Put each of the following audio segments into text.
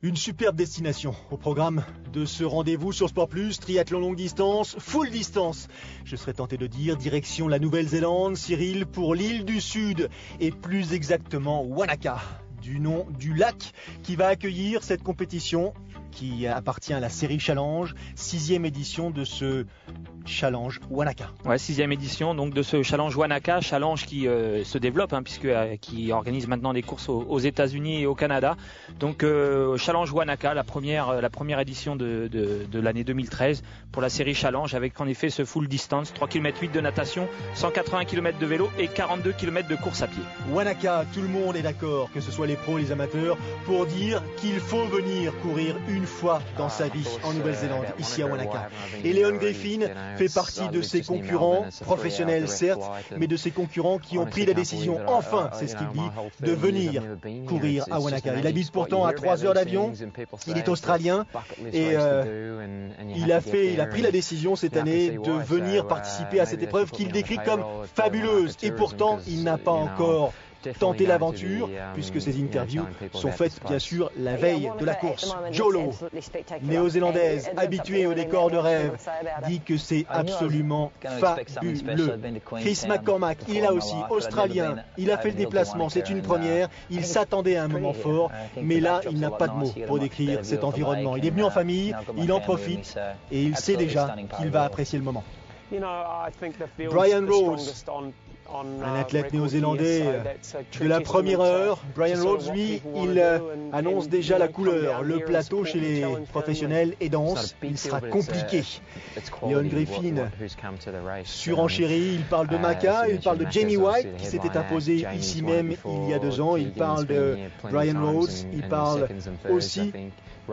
Une superbe destination au programme de ce rendez-vous sur Sport Plus, triathlon longue distance, full distance. Je serais tenté de dire direction la Nouvelle-Zélande, Cyril, pour l'île du Sud et plus exactement Wanaka, du nom du lac qui va accueillir cette compétition qui appartient à la série Challenge, 6e édition de ce Challenge Wanaka. Ouais, 6e édition donc de ce Challenge Wanaka, challenge qui se développe qui organise maintenant des courses aux États-Unis et au Canada. Donc Challenge Wanaka, la première édition de l'année 2013 pour la série Challenge, avec en effet ce full distance, 3 km 8 de natation, 180 km de vélo et 42 km de course à pied. Wanaka, tout le monde est d'accord, que ce soit les pros, les amateurs, pour dire qu'il faut venir courir une fois dans sa vie en Nouvelle-Zélande, ici à Wanaka. Et Leon Griffin fait partie de ses concurrents, professionnels certes, mais de ses concurrents qui ont pris la décision, enfin, c'est ce qu'il dit, de venir courir à Wanaka. Il habite pourtant à 3 heures d'avion, il est australien et il a pris la décision cette année de venir participer à cette épreuve qu'il décrit comme fabuleuse. Et pourtant, il n'a pas encore tenter l'aventure, puisque ces interviews sont faites bien sûr la veille de la course. Jolo, néo-zélandaise, habituée au décor de rêve, dit que c'est absolument fabuleux. Chris McCormack, il est là aussi, australien, il a fait le déplacement, c'est une première, il s'attendait à un moment fort, mais là il n'a pas de mots pour décrire cet environnement. Il est venu en famille, il en profite et il sait déjà qu'il va apprécier le moment. Brian Rose, un athlète néo-zélandais de la première heure. Brian Rhodes, lui, il annonce déjà la couleur. Le plateau chez les professionnels est dense, il sera compliqué. Leon Griffin surenchérit, il parle de Macca, il parle de Jamie White qui s'était imposé ici même il y a 2 ans, il parle de Brian Rhodes, il parle aussi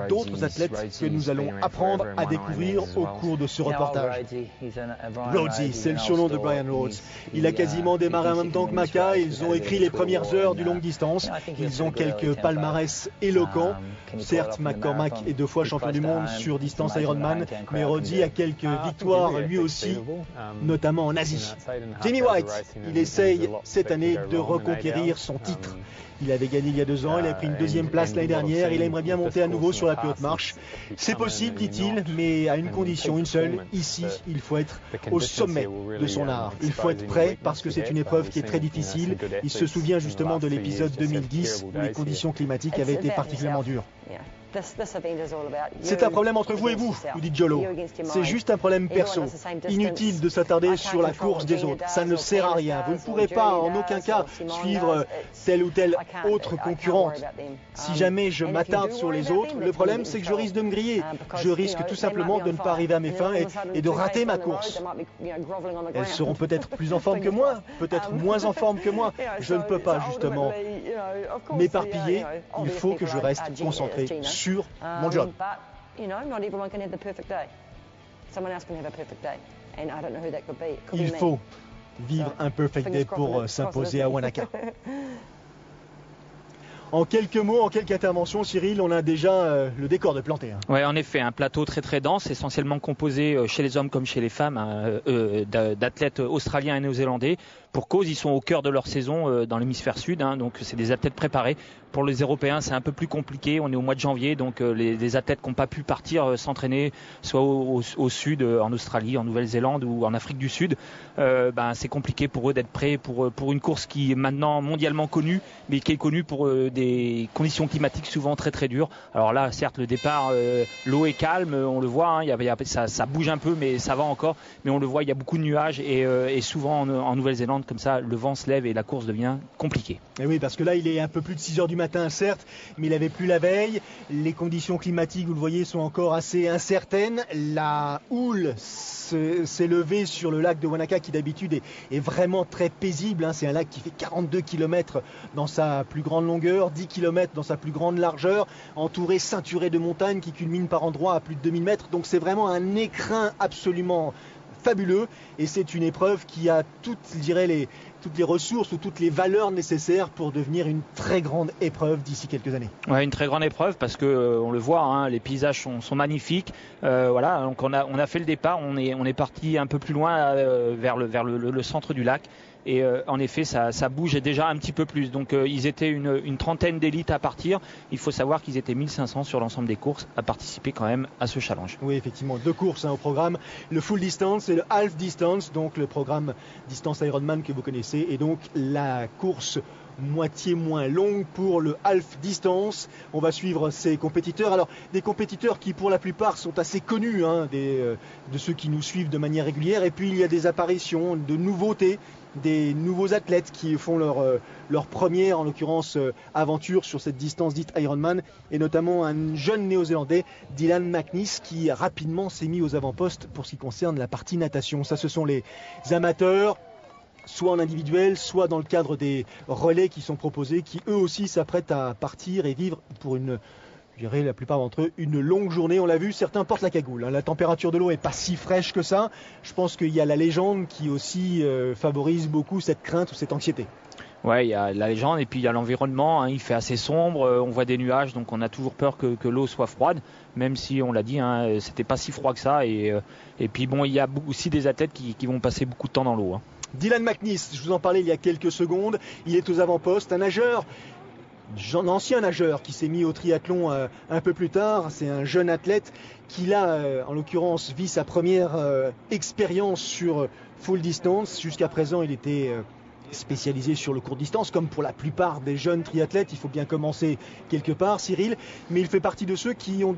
d'autres athlètes que nous allons apprendre à découvrir au cours de ce reportage. Rhodesy, c'est le surnom de Brian Rhodes. Il a quasiment démarré en même temps que Macca. Ils ont écrit les premières heures du longue distance. Ils ont quelques palmarès éloquents. Certes, McCormack est 2 fois champion du monde sur distance Ironman, mais Rhodesy a quelques victoires lui aussi, notamment en Asie. Jamie White, il essaye cette année de reconquérir son titre. Il avait gagné il y a 2 ans, il a pris une 2e place l'année dernière, il aimerait bien monter à nouveau sur la plus haute marche. C'est possible, dit-il, mais à une condition, une seule. Ici, il faut être au sommet de son art. Il faut être prêt parce que c'est une épreuve qui est très difficile. Il se souvient justement de l'épisode 2010 où les conditions climatiques avaient été particulièrement dures. C'est un problème entre vous et vous dit Jolo. C'est juste un problème perso. Inutile de s'attarder sur la course des autres. Ça ne sert à rien. Vous ne pourrez pas en aucun cas suivre telle ou telle autre concurrente. Si jamais je m'attarde sur les autres, le problème c'est que je risque de me griller. Je risque tout simplement de ne pas arriver à mes fins et de rater ma course. Elles seront peut-être plus en forme que moi, peut-être moins en forme que moi. Je ne peux pas justement m'éparpiller. Il faut que je reste concentré sur mon job. Il faut vivre un perfect day pour s'imposer à Wanaka. En quelques mots, en quelques interventions, Cyril, on a déjà le décor de planté. Oui, en effet, un plateau très très dense, essentiellement composé chez les hommes comme chez les femmes, d'athlètes australiens et néo-zélandais. Pour cause, ils sont au cœur de leur saison dans l'hémisphère sud, donc c'est des athlètes préparés. Pour les Européens, c'est un peu plus compliqué. On est au mois de janvier, donc les athlètes qui n'ont pas pu partir s'entraîner, soit au sud, en Australie, en Nouvelle-Zélande ou en Afrique du Sud, c'est compliqué pour eux d'être prêts pour une course qui est maintenant mondialement connue, mais qui est connue pour des conditions climatiques souvent très très dures. Alors là, certes, le départ, l'eau est calme, on le voit, ça bouge un peu, mais ça va encore. Mais on le voit, il y a beaucoup de nuages et souvent en Nouvelle-Zélande, comme ça, le vent se lève et la course devient compliquée. Et oui, parce que là, il est un peu plus de 6 heures du matin, certes, mais il avait plu la veille. Les conditions climatiques, vous le voyez, sont encore assez incertaines. La houle s'est levée sur le lac de Wanaka, qui d'habitude est vraiment très paisible. C'est un lac qui fait 42 km dans sa plus grande longueur, 10 km dans sa plus grande largeur, entouré, ceinturé de montagnes qui culminent par endroits à plus de 2000 mètres. Donc c'est vraiment un écrin absolument fabuleux, et c'est une épreuve qui a toutes les ressources ou toutes les valeurs nécessaires pour devenir une très grande épreuve d'ici quelques années. Ouais, une très grande épreuve parce que on le voit, les paysages sont magnifiques. Donc on a fait le départ, on est parti un peu plus loin vers le centre du lac. Et en effet, ça bouge déjà un petit peu plus. Donc ils étaient une trentaine d'élites à partir. Il faut savoir qu'ils étaient 1500 sur l'ensemble des courses à participer quand même à ce challenge. Oui, effectivement, 2 courses au programme, le full distance et le half distance, donc le programme distance Ironman que vous connaissez, et donc la course moitié moins longue pour le half distance. On va suivre ces compétiteurs. Alors, des compétiteurs qui pour la plupart sont assez connus de ceux qui nous suivent de manière régulière, et puis il y a des apparitions, de nouveautés, des nouveaux athlètes qui font leur première, en l'occurrence, aventure sur cette distance dite Ironman, et notamment un jeune néo-zélandais, Dylan McNeice, qui rapidement s'est mis aux avant-postes pour ce qui concerne la partie natation. Ça, ce sont les amateurs, soit en individuel, soit dans le cadre des relais qui sont proposés, qui eux aussi s'apprêtent à partir et vivre pour la plupart d'entre eux, une longue journée. On l'a vu, certains portent la cagoule. La température de l'eau n'est pas si fraîche que ça. Je pense qu'il y a la légende qui aussi favorise beaucoup cette crainte ou cette anxiété. Ouais, il y a la légende et puis il y a l'environnement, il fait assez sombre, on voit des nuages, donc on a toujours peur que l'eau soit froide, même si on l'a dit, c'était pas si froid que ça. Et puis bon, il y a aussi des athlètes qui vont passer beaucoup de temps dans l'eau. Dylan McNeice, je vous en parlais il y a quelques secondes, il est aux avant-postes, un ancien nageur qui s'est mis au triathlon un peu plus tard. C'est un jeune athlète qui là, en l'occurrence, vit sa première expérience sur full distance. Jusqu'à présent, il était spécialisé sur le court distance, comme pour la plupart des jeunes triathlètes. Il faut bien commencer quelque part, Cyril, mais il fait partie de ceux qui ont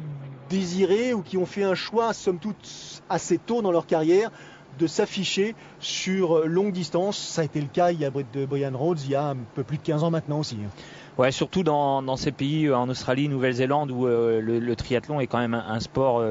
désiré ou qui ont fait un choix, somme toute, assez tôt dans leur carrière, de s'afficher sur longue distance. Ça a été le cas de Brian Rhodes il y a un peu plus de 15 ans maintenant aussi. Ouais, surtout dans ces pays, en Australie, Nouvelle-Zélande, où le triathlon est quand même un sport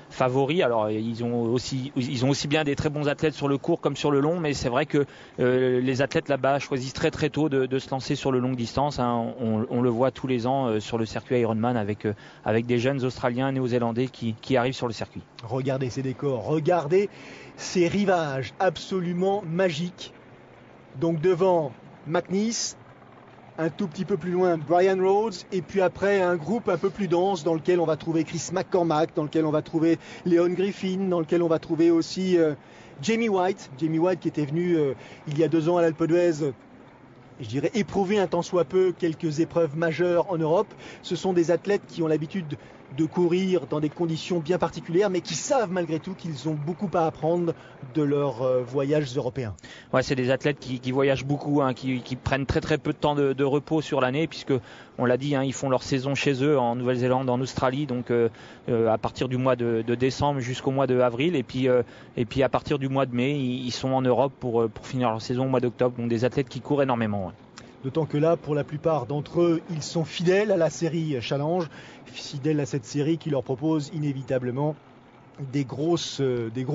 favori. Alors ils ont aussi bien des très bons athlètes sur le court comme sur le long, mais c'est vrai que les athlètes là-bas choisissent très très tôt de se lancer sur le longue distance. On le voit tous les ans sur le circuit Ironman avec des jeunes Australiens, Néo-Zélandais qui arrivent sur le circuit. Regardez ces décors, regardez ces rivages absolument magiques. Donc devant McNeice, un tout petit peu plus loin Brian Rhodes, et puis après un groupe un peu plus dense dans lequel on va trouver Chris McCormack, dans lequel on va trouver Leon Griffin, dans lequel on va trouver aussi Jamie White qui était venu il y a 2 ans à l'Alpe d'Huez, je dirais éprouver un tant soit peu quelques épreuves majeures en Europe. Ce sont des athlètes qui ont l'habitude de courir dans des conditions bien particulières, mais qui savent malgré tout qu'ils ont beaucoup à apprendre de leurs voyages européens. Ouais, c'est des athlètes qui voyagent beaucoup, qui prennent très très peu de temps de repos sur l'année, puisque on l'a dit, ils font leur saison chez eux en Nouvelle-Zélande, en Australie, donc à partir du mois de décembre jusqu'au mois d'avril, et puis à partir du mois de mai, ils sont en Europe pour finir leur saison au mois d'octobre. Donc des athlètes qui courent énormément. Ouais. D'autant que là, pour la plupart d'entre eux, ils sont fidèles à la série Challenge, fidèles à cette série qui leur propose inévitablement des gros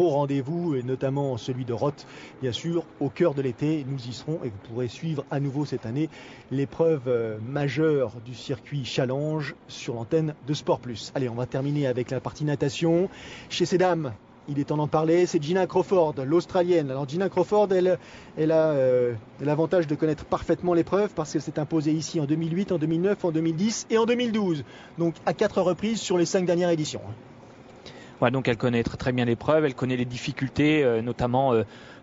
rendez-vous, et notamment celui de Roth, bien sûr, au cœur de l'été. Nous y serons et vous pourrez suivre à nouveau cette année l'épreuve majeure du circuit Challenge sur l'antenne de Sport Plus. Allez, on va terminer avec la partie natation. Chez ces dames, il est temps d'en parler, c'est Gina Crawford, l'Australienne. Alors Gina Crawford, elle a l'avantage de connaître parfaitement l'épreuve parce qu'elle s'est imposée ici en 2008, en 2009, en 2010 et en 2012. Donc à 4 reprises sur les 5 dernières éditions. Ouais, donc elle connaît très, très bien l'épreuve, elle connaît les difficultés, notamment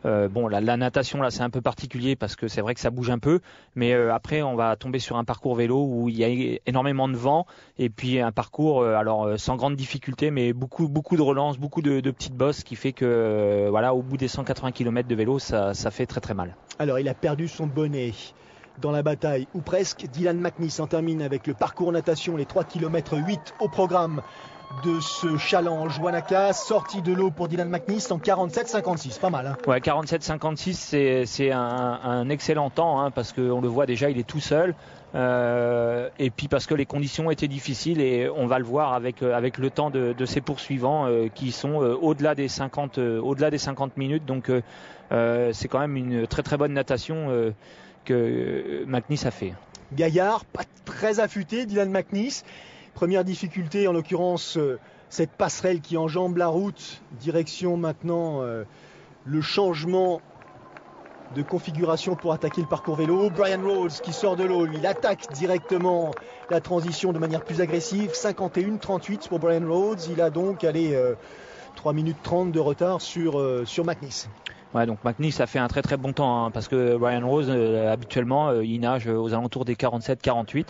la natation là c'est un peu particulier parce que c'est vrai que ça bouge un peu, mais après on va tomber sur un parcours vélo où il y a énormément de vent et puis un parcours sans grande difficulté, mais beaucoup de relances, beaucoup de petites bosses qui fait que au bout des 180 km de vélo ça fait très très mal. Alors il a perdu son bonnet dans la bataille, ou presque. Dylan McNeice en termine avec le parcours natation, les 3 km 8 au programme de ce challenge Wanaka, sortie de l'eau pour Dylan McNeice en 47,56, pas mal. Ouais, 47,56 c'est un excellent temps parce qu'on le voit déjà, il est tout seul et puis parce que les conditions étaient difficiles et on va le voir avec le temps de ses poursuivants qui sont au-delà des 50 minutes, donc c'est quand même une très très bonne natation que McNeice a fait. Gaillard, pas très affûté, Dylan McNeice. Première difficulté, en l'occurrence, cette passerelle qui enjambe la route, direction maintenant le changement de configuration pour attaquer le parcours vélo. Brian Rhodes qui sort de l'eau, lui, il attaque directement la transition de manière plus agressive. 51-38 pour Brian Rhodes, il a donc 3 minutes 30 de retard sur McNeice. Ouais, donc McNeese a fait un très très bon temps, hein, parce que Ryan Rose, habituellement, il nage aux alentours des 47-48.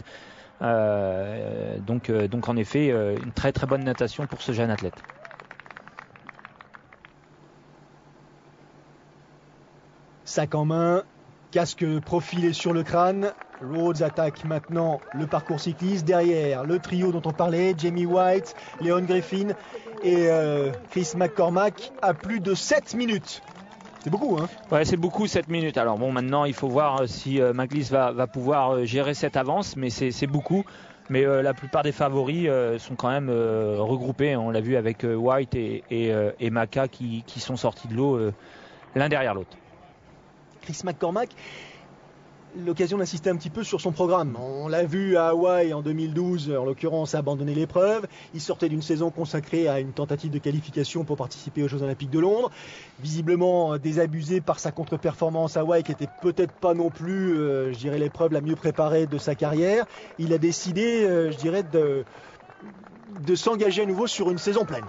Donc en effet, une très très bonne natation pour ce jeune athlète. Sac en main, casque profilé sur le crâne. Rhodes attaque maintenant le parcours cycliste. Derrière, le trio dont on parlait, Jamie White, Leon Griffin et Chris McCormack à plus de 7 minutes. C'est beaucoup, hein? Ouais, c'est beaucoup, 7 minutes. Alors bon, maintenant, il faut voir si McNeese va pouvoir gérer cette avance, mais c'est beaucoup. Mais la plupart des favoris sont quand même regroupés. On l'a vu avec White et Macca qui sont sortis de l'eau l'un derrière l'autre. Chris McCormack, l'occasion d'insister un petit peu sur son programme. On l'a vu à Hawaï en 2012, en l'occurrence, abandonner l'épreuve. Il sortait d'une saison consacrée à une tentative de qualification pour participer aux Jeux Olympiques de Londres. Visiblement désabusé par sa contre-performance à Hawaï, qui était peut-être pas non plus, je dirais, l'épreuve la mieux préparée de sa carrière. Il a décidé, je dirais, de s'engager à nouveau sur une saison pleine.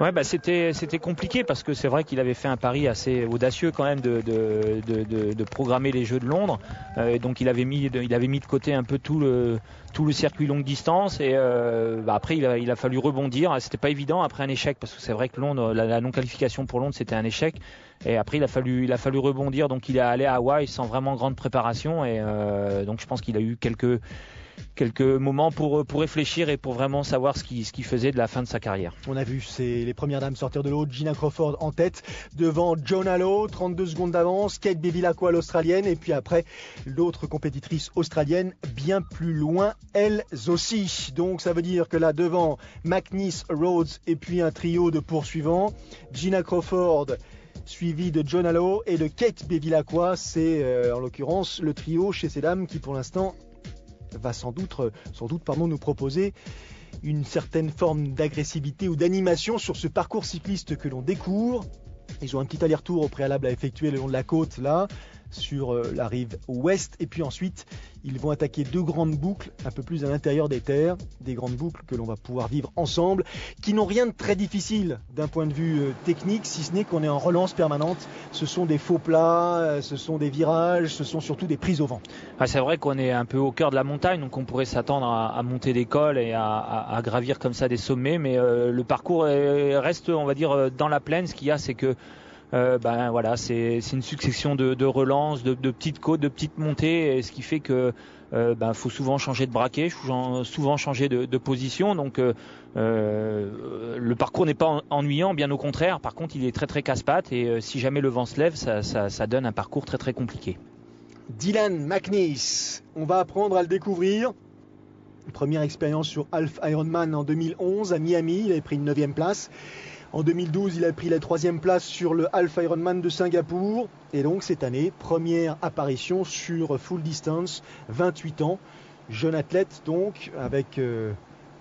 Ouais, c'était compliqué parce que c'est vrai qu'il avait fait un pari assez audacieux quand même de programmer les Jeux de Londres. Donc il avait mis de côté un peu tout le circuit longue distance et après il a fallu rebondir. C'était pas évident après un échec, parce que c'est vrai que Londres, la non qualification pour Londres, c'était un échec. Et après il a fallu rebondir. Donc il est allé à Hawaï sans vraiment grande préparation et donc je pense qu'il a eu quelques moments pour réfléchir et pour vraiment savoir ce qu'il faisait de la fin de sa carrière. On a vu les premières dames sortir de l'eau, Gina Crawford en tête devant Joan Allo, 32 secondes d'avance, Kate Bevilacqua l'Australienne, et puis après l'autre compétitrice australienne bien plus loin, elles aussi. Donc ça veut dire que là devant McNeese, Rhodes et puis un trio de poursuivants, Gina Crawford suivi de Joan Allo et de Kate Bevilacqua. C'est en l'occurrence le trio chez ces dames qui pour l'instant va sans doute nous proposer une certaine forme d'agressivité ou d'animation sur ce parcours cycliste que l'on découvre. Ils ont un petit aller-retour au préalable à effectuer le long de la côte là, sur la rive ouest, et puis ensuite ils vont attaquer deux grandes boucles un peu plus à l'intérieur des terres, des grandes boucles que l'on va pouvoir vivre ensemble, qui n'ont rien de très difficile d'un point de vue technique, si ce n'est qu'on est en relance permanente. Ce sont des faux plats, ce sont des virages, ce sont surtout des prises au vent. Ah, c'est vrai qu'on est un peu au cœur de la montagne, donc on pourrait s'attendre à monter des cols et à gravir comme ça des sommets, mais le parcours reste, on va dire, dans la plaine. Ce qu'il y a, c'est que voilà, c'est une succession de relances, de petites côtes, de petites montées, et ce qui fait que faut souvent changer de braquet, souvent changer de position. Donc le parcours n'est pas ennuyant, bien au contraire. Par contre, il est très très casse-pattes, et si jamais le vent se lève, ça donne un parcours très très compliqué. Dylan McNeese, on va apprendre à le découvrir. Première expérience sur Half Ironman en 2011 à Miami, il avait pris une 9e place. En 2012, il a pris la 3e place sur le Half Ironman de Singapour. Et donc cette année, première apparition sur Full Distance, 28 ans. Jeune athlète donc, avec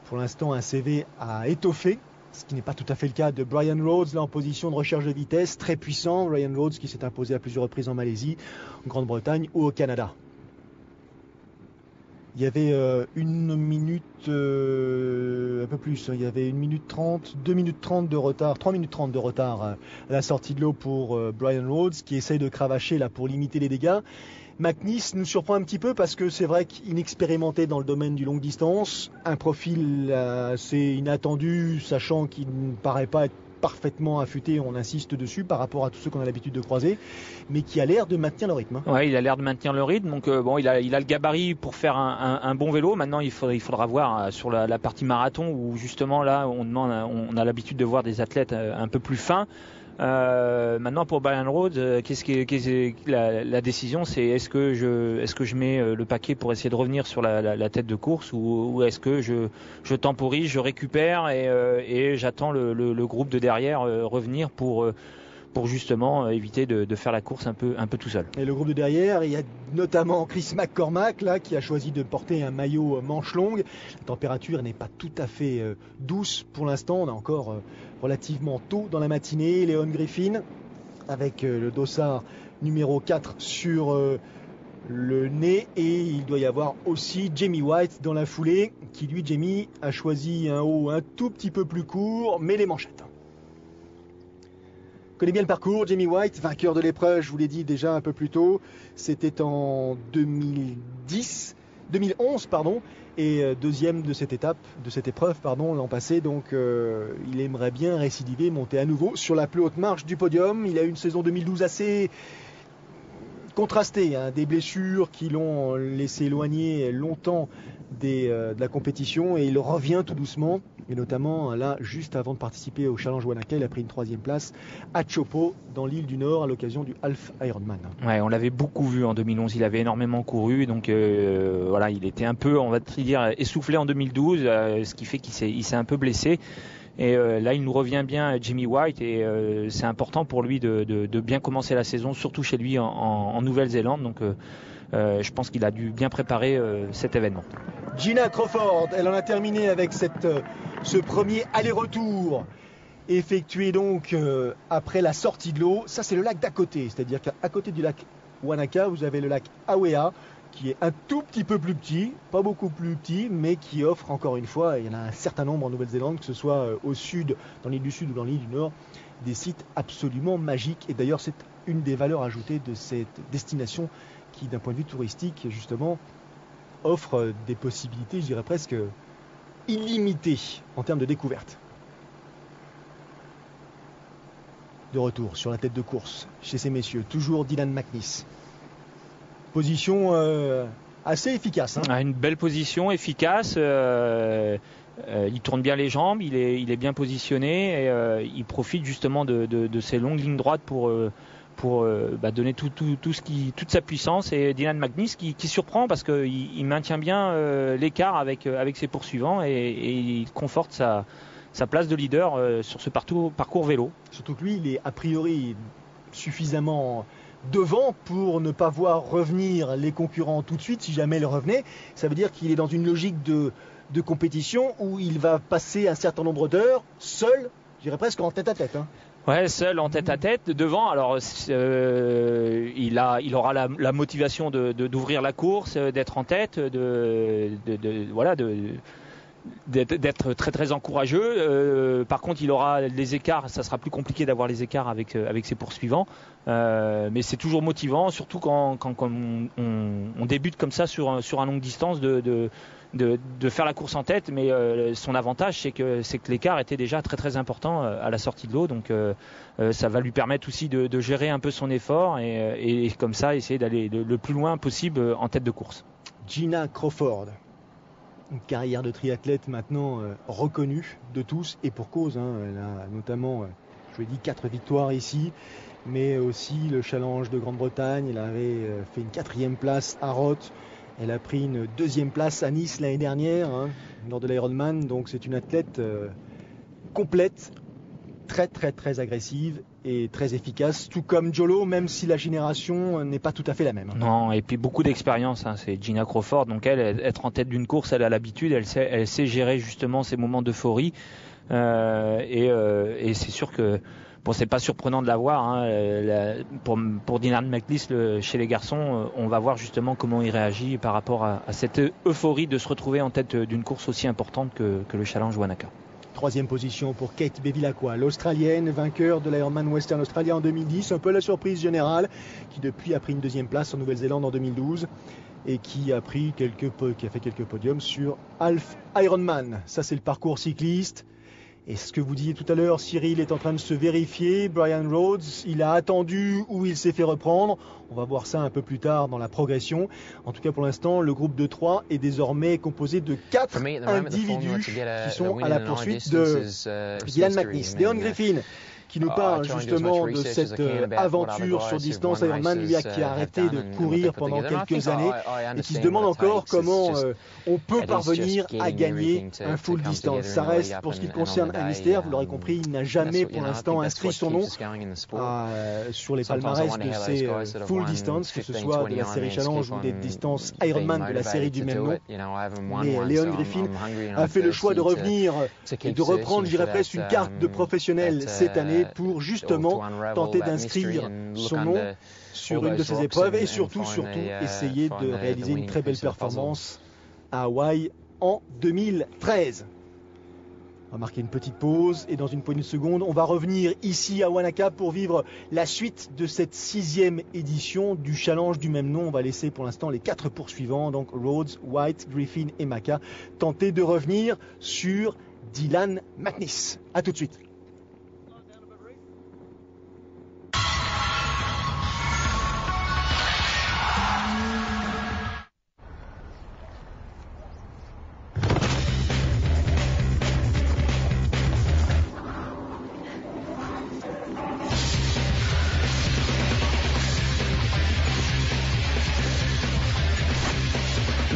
pour l'instant un CV à étoffer. Ce qui n'est pas tout à fait le cas de Brian Rhodes, là en position de recherche de vitesse, très puissant. Brian Rhodes qui s'est imposé à plusieurs reprises en Malaisie, en Grande-Bretagne ou au Canada. Il y avait une minute, un peu plus, il y avait 1 minute 30, 2 minutes 30 de retard, 3 minutes 30 de retard à la sortie de l'eau pour Brian Rhodes, qui essaye de cravacher là pour limiter les dégâts. McNeese nous surprend un petit peu parce que c'est vrai qu'inexpérimenté dans le domaine du longue distance, un profil assez inattendu, sachant qu'il ne paraît pas être parfaitement affûté, on insiste dessus par rapport à tous ceux qu'on a l'habitude de croiser, mais qui a l'air de maintenir le rythme. Ouais, il a l'air de maintenir le rythme, donc il a le gabarit pour faire un bon vélo. Maintenant, il faudra voir sur la partie marathon où justement là, on a l'habitude de voir des athlètes un peu plus fins. Maintenant pour Brian Rhodes, la décision, c'est est-ce que je mets le paquet pour essayer de revenir sur la tête de course, ou est-ce que je temporise, je récupère et j'attends le groupe de derrière revenir pour justement éviter de faire la course un peu tout seul. Et le groupe de derrière, il y a notamment Chris McCormack là, qui a choisi de porter un maillot manche longue. La température n'est pas tout à fait douce pour l'instant, on est encore relativement tôt dans la matinée. Leon Griffin avec le dossard numéro 4 sur le nez, et il doit y avoir aussi Jamie White dans la foulée, qui lui, Jamie, a choisi un haut un tout petit peu plus court, mais les manchettes. connaît bien le parcours. Jamie White, vainqueur de l'épreuve, je vous l'ai dit déjà un peu plus tôt. C'était en 2011, et deuxième de cette épreuve, l'an passé. Donc il aimerait bien récidiver, monter à nouveau sur la plus haute marche du podium. Il a eu une saison 2012 assez contrastée, des blessures qui l'ont laissé éloigné longtemps de la compétition, et il revient tout doucement. Et notamment là, juste avant de participer au Challenge Wanaka, il a pris une 3e place à Chopo, dans l'île du Nord, à l'occasion du Half Ironman. Ouais, on l'avait beaucoup vu en 2011, il avait énormément couru, donc voilà, il était un peu, on va dire, essoufflé en 2012, ce qui fait qu'il s'est un peu blessé. Et là, il nous revient bien, Jamie White, et c'est important pour lui de bien commencer la saison, surtout chez lui en Nouvelle-Zélande. Donc je pense qu'il a dû bien préparer cet événement. Gina Crawford, elle en a terminé avec ce premier aller-retour effectué donc après la sortie de l'eau. Ça, c'est le lac d'à côté, c'est-à-dire qu'à côté du lac Wanaka, vous avez le lac Awea, qui est un tout petit peu plus petit, pas beaucoup plus petit, mais qui offre encore une fois, il y en a un certain nombre en Nouvelle-Zélande, que ce soit au sud, dans l'île du Sud ou dans l'île du Nord, des sites absolument magiques. Et d'ailleurs, c'est une des valeurs ajoutées de cette destination qui, d'un point de vue touristique, justement, offre des possibilités, je dirais presque illimitées en termes de découverte. De retour sur la tête de course chez ces messieurs, toujours Dylan McNeice. Position assez efficace. Une belle position, efficace. Il tourne bien les jambes, il est bien positionné, et il profite justement de ces longues lignes droites pour donner toute sa puissance. Et Dylan McNeice qui surprend parce qu'il maintient bien l'écart avec ses poursuivants, et il conforte sa place de leader sur ce parcours vélo. Surtout que lui, il est a priori suffisamment devant pour ne pas voir revenir les concurrents tout de suite si jamais ils revenaient. Ça veut dire qu'il est dans une logique de compétition où il va passer un certain nombre d'heures seul, je dirais presque en tête à tête. Ouais, seul en tête à tête devant. Alors il aura la motivation d'ouvrir la course, d'être en tête, d'être très très encourageux. Par contre, il aura les écarts, ça sera plus compliqué d'avoir les écarts avec ses poursuivants, mais c'est toujours motivant, surtout quand on débute comme ça sur un longue distance, de faire la course en tête. Mais son avantage, c'est que l'écart était déjà très très important à la sortie de l'eau, donc ça va lui permettre aussi de gérer un peu son effort, et comme ça essayer d'aller le plus loin possible en tête de course. Gina Crawford, une carrière de triathlète maintenant reconnue de tous, et pour cause. Elle a notamment, je vous l'ai dit, 4 victoires ici, mais aussi le Challenge de Grande-Bretagne. Elle avait fait une 4e place à Roth. Elle a pris une 2e place à Nice l'année dernière, lors de l'Ironman. Donc c'est une athlète complète, très très très agressive et très efficace, tout comme Jolo, même si la génération n'est pas tout à fait la même. Non, et puis beaucoup d'expérience, c'est Gina Crawford, donc elle, être en tête d'une course, elle a l'habitude, elle sait gérer justement ces moments d'euphorie, et c'est sûr que c'est pas surprenant de la voir, pour Dylan McNeice chez les garçons. On va voir justement comment il réagit par rapport à cette euphorie de se retrouver en tête d'une course aussi importante que le Challenge Wanaka. 3e position pour Kate Bevilacqua, l'Australienne, vainqueur de l'Ironman Western Australia en 2010, un peu la surprise générale, qui depuis a pris une 2e place en Nouvelle-Zélande en 2012 et qui a fait quelques podiums sur Half Ironman. Ça, c'est le parcours cycliste. Et ce que vous disiez tout à l'heure, Cyril, est en train de se vérifier. Brian Rhodes, il a attendu ou il s'est fait reprendre. On va voir ça un peu plus tard dans la progression. En tout cas, pour l'instant, le groupe de 3 est désormais composé de 4 individus qui sont à la poursuite de Dylan McNeice. Leon Griffin, qui nous parle justement de cette aventure sur distance Ironman, lui qui a arrêté de courir pendant quelques années et qui se demande encore comment on peut parvenir à gagner un full distance. Ça reste, pour ce qui concerne, un mystère. Vous l'aurez compris, il n'a jamais pour l'instant inscrit son nom sur les palmarès de ces full distance, que ce soit de la série Challenge ou des distances Ironman de la série du même nom. Mais Leon Griffin a fait le choix de revenir et de reprendre, je dirais presque, une carte de professionnel cette année, pour justement tenter d'inscrire son nom sur une de ces épreuves, et surtout essayer de réaliser une très belle performance à Hawaï en 2013. On va marquer une petite pause et dans une poignée de secondes, on va revenir ici à Wanaka pour vivre la suite de cette 6e édition du challenge du même nom. On va laisser pour l'instant les 4 poursuivants, donc Rhodes, White, Griffin et Maka, tenter de revenir sur Dylan McNeice. A tout de suite.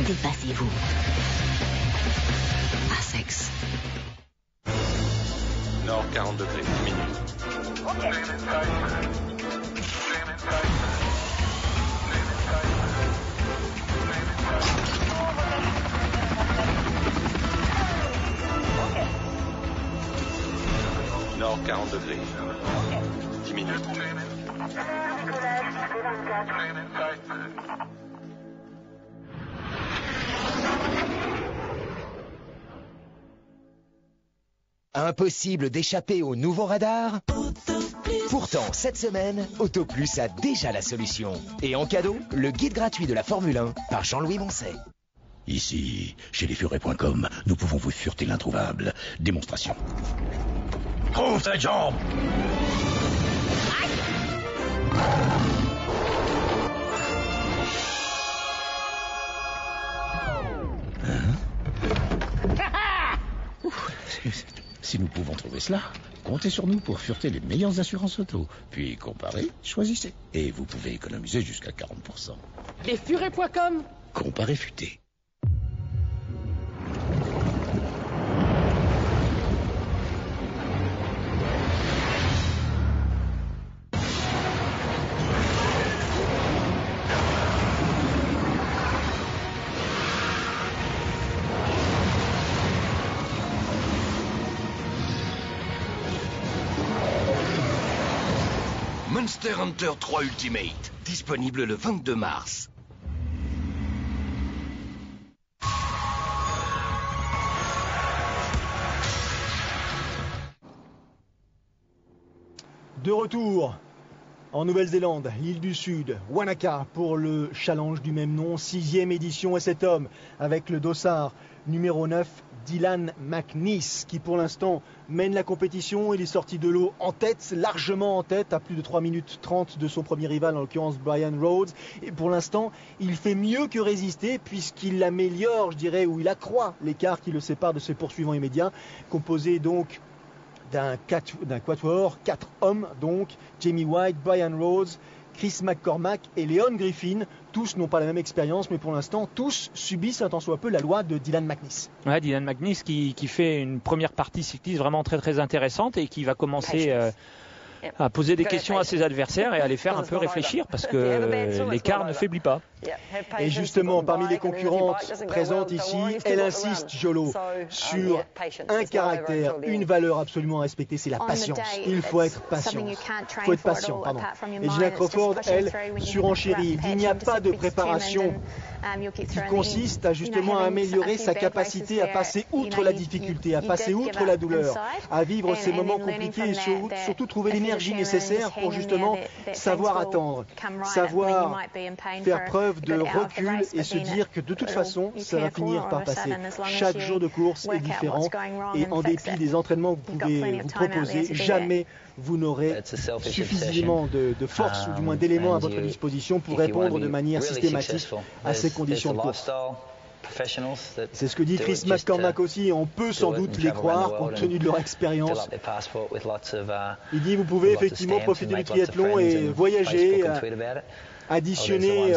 Dépassez-vous. Essex. Nord 40 degrés, 10 minutes. Nord 40 degrés, 10 minutes. Impossible d'échapper au nouveau radar? Pourtant, cette semaine, AutoPlus a déjà la solution. Et en cadeau, le guide gratuit de la Formule 1 par Jean-Louis Moncet. Ici, chez lesfurets.com, nous pouvons vous fureter l'introuvable. Démonstration. Trouve cette jambe! Si nous pouvons trouver cela, comptez sur nous pour fureter les meilleures assurances auto. Puis comparez, choisissez. Et vous pouvez économiser jusqu'à 40%. Lesfurets.com. Comparez futé. Monster Hunter 3 Ultimate, disponible le 22 mars. De retour en Nouvelle-Zélande, l'île du Sud, Wanaka, pour le challenge du même nom, 6e édition. Et cet homme, avec le dossard numéro 9, Dylan McNeice, qui pour l'instant mène la compétition. Il est sorti de l'eau en tête, largement en tête, à plus de 3 minutes 30 de son premier rival, en l'occurrence Brian Rhodes. Et pour l'instant, il fait mieux que résister, puisqu'il améliore, je dirais, ou il accroît l'écart qui le sépare de ses poursuivants immédiats, composé donc d'un quatuor, 4 hommes donc, Jamie White, Brian Rhodes, Chris McCormack et Leon Griffin. Tous n'ont pas la même expérience, mais pour l'instant, tous subissent un tant soit peu la loi de Dylan McNeice. Ouais, Dylan McNeice qui fait une première partie cycliste vraiment très très intéressante et qui va commencer à poser des questions à ses adversaires et à les faire un peu réfléchir parce que l'écart ne faiblit pas. Et justement, parmi les concurrentes présentes ici, elle insiste, Jolo, sur un caractère, une valeur absolument à respecter, c'est la patience. Il faut être patient. Il faut être patient, pardon. Et Gina Crawford, elle, surenchérit. Il n'y a pas de préparation qui consiste à justement améliorer sa capacité à passer outre la difficulté, à passer outre la douleur, à vivre ces moments compliqués et surtout trouver l'énergie nécessaire pour justement savoir attendre, savoir faire preuve de recul et se dire que de toute façon, ça va finir par passer. Chaque jour de course est différent et en dépit des entraînements que vous pouvez vous proposer, jamais vous n'aurez suffisamment de force ou du moins d'éléments à votre disposition pour répondre de manière systématique à ces conditions de course. C'est ce que dit Chris McCormack aussi, on peut sans doute les croire compte tenu de leur expérience. Il dit vous pouvez effectivement profiter du triathlon et voyager, additionner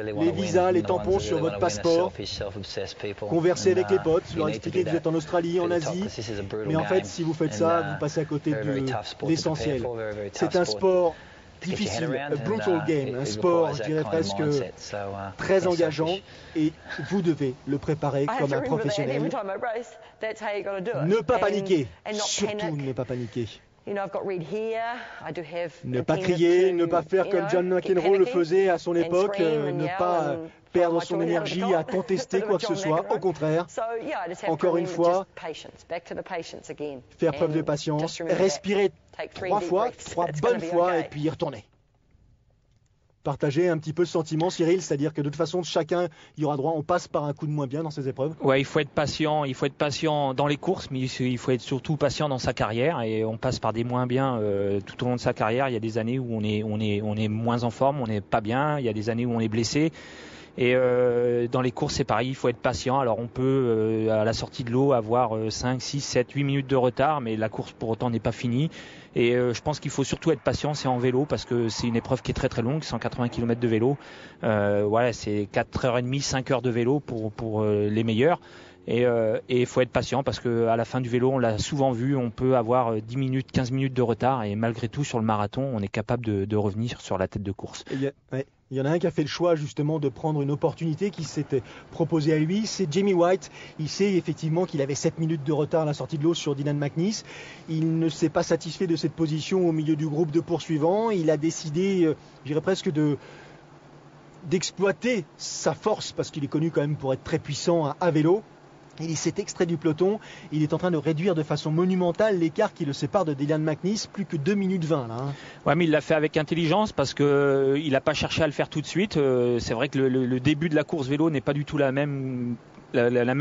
les visas, les tampons sur votre passeport, converser avec les potes, leur expliquer que vous êtes en Australie, en Asie, mais en fait si vous faites ça, vous passez à côté de l'essentiel. C'est un sport difficile, a brutal game, un sport, je dirais presque très engageant, et vous devez le préparer comme un professionnel. Ne pas paniquer, surtout ne pas paniquer. Ne pas crier, ne pas faire comme John McEnroe le faisait à son époque, ne pas perdre son énergie à contester quoi que ce soit. Au contraire, encore une fois, faire preuve de patience, respirer 3 bonnes fois et puis y retourner. Partager un petit peu ce sentiment, Cyril, c'est-à-dire que de toute façon, chacun y aura droit, on passe par un coup de moins bien dans ces épreuves. Ouais, il faut être patient dans les courses, mais il faut être surtout patient dans sa carrière, et on passe par des moins bien tout au long de sa carrière. Il y a des années où on est moins en forme, on n'est pas bien, il y a des années où on est blessé. Et dans les courses, c'est pareil, il faut être patient. Alors on peut, à la sortie de l'eau, avoir 5, 6, 7, 8 minutes de retard, mais la course pour autant n'est pas finie. Et je pense qu'il faut surtout être patient, c'est en vélo, parce que c'est une épreuve qui est très très longue, 180 km de vélo. Voilà, c'est 4h30, 5 heures de vélo pour les meilleurs. Et il faut être patient, parce que à la fin du vélo, on l'a souvent vu, on peut avoir 10 minutes, 15 minutes de retard, et malgré tout, sur le marathon, on est capable de revenir sur la tête de course. Il y en a un qui a fait le choix justement de prendre une opportunité qui s'était proposée à lui, c'est Jamie White. Il sait effectivement qu'il avait 7 minutes de retard à la sortie de l'eau sur Dylan McNeice. Il ne s'est pas satisfait de cette position au milieu du groupe de poursuivants. Il a décidé, je dirais presque d'exploiter sa force, parce qu'il est connu quand même pour être très puissant à vélo. Il s'est extrait du peloton, il est en train de réduire de façon monumentale l'écart qui le sépare de Dylan McNeice, plus que 2 minutes 20 là. Ouais, mais il l'a fait avec intelligence, parce que il n'a pas cherché à le faire tout de suite. C'est vrai que le début de la course vélo n'est pas du tout la même